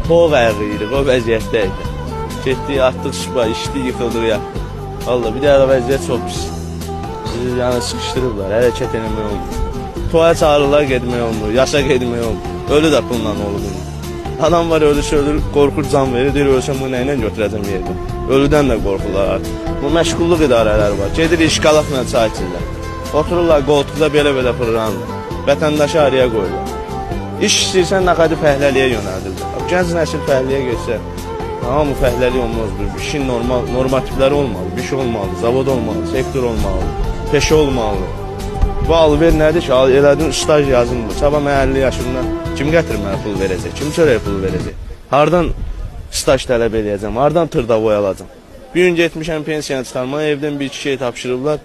Toğ ayağıyırıq, o vəziyyətdəydi. Getdik, atdıq şipa, içdik, yıxıldıq, yatdıq. Valla bir daha vəziyyət çox pis. Bizi yəni sıxışdırırlar, hərəkət eləmək olmur. Toğa çağırırlar, getmək olmur, yaşa getmək olmur. Ölü də pulla olur. Adam var, ölüsü ölür, qorxur, can verir, deyir, ölsəm bunu nə ilə götürəcəm yerdən. Ölüdən də qorxurlar artıq. Bu məşğulluq idarələri var, gedir işqalaqla çay içirlər. Otururlar qoltuqda belə-belə fırlanır. Vətəndaşı araya qoyurlar. İş istəyirsən nəqədi fəhləliyə yönəldirlər. Gənc nəsil fəhləliyə geçsə, hamı fəhləlik olmaz. İşin normativləri olmalı, bir şey olmalı, zavod olmalı, sektor olmalı, peşə olmalı. Bu alver nədir ki, elədin staj yazılmır. Sabah mən 50 yaşımda kim gətirib mənə pul verəcək, kim çörəyə pul verəcək? Hardan staj tələb edəcəm, hardan tırda boyalacam? Bir gün getmişəm pensiyanı çıxarmaya, evdən bir iki şey tapşırıblar,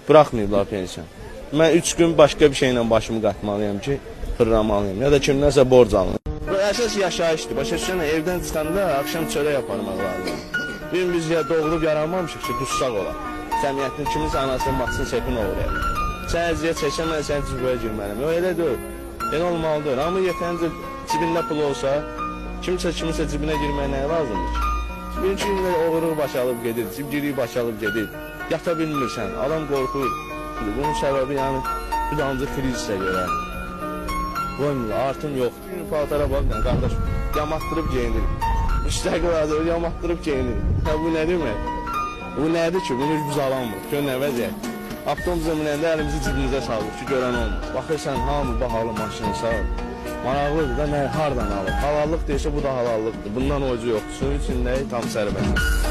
bıraxmayıblar pensiyanı. Mən 3 gün başqa bir şeylə başımı qatmalıyam ki, fırlamalıyım ya da kimdənsə borc alınır. Bu əsas yaşayışdır. Başa düşsənə, evdən çıxanda axşam çörək aparmaq lazım. Bir gün biz doğulub yaranmamışıq ki, dussaq olar. Səmiyyətin kiminsə anasının baxsın, sepin uğrayaq. Sən əziyyət çəksən, mən sənin cibaya girməliyim. O elə deyil. Elə olmalıdır. Amma yetəncə cibində pul olsa, kimsə cibinə girməyə nəyə lazımdır ki? Birinci günlə oğurluq başalıb gedir, cibgiriyi başalıb gedir. Yata bilmirsən, adam qorxur. Bunun səbəbi yəni bir də ancaq krizsə görə. Qoymurlar, artım yoxdur. Bir paltara baxın, qardaş, yamatdırıb geyinir. Müstəqil yamatdırıb geyinir. Bu nə demək? Bu nədir ki? Bunu biz alamırıq. Gör nə vəziyyət. Avtobusa minəndə əlimizi cibimizə salırıq ki, görən olmur. Baxırsan, hamı bahalı maşını sağır. Maraqlıdır da, nə, hardan alır? Halallıq deyirsə, bu da halallıqdır. Bundan ocu yoxdur. Suyun içində tam sərbəst.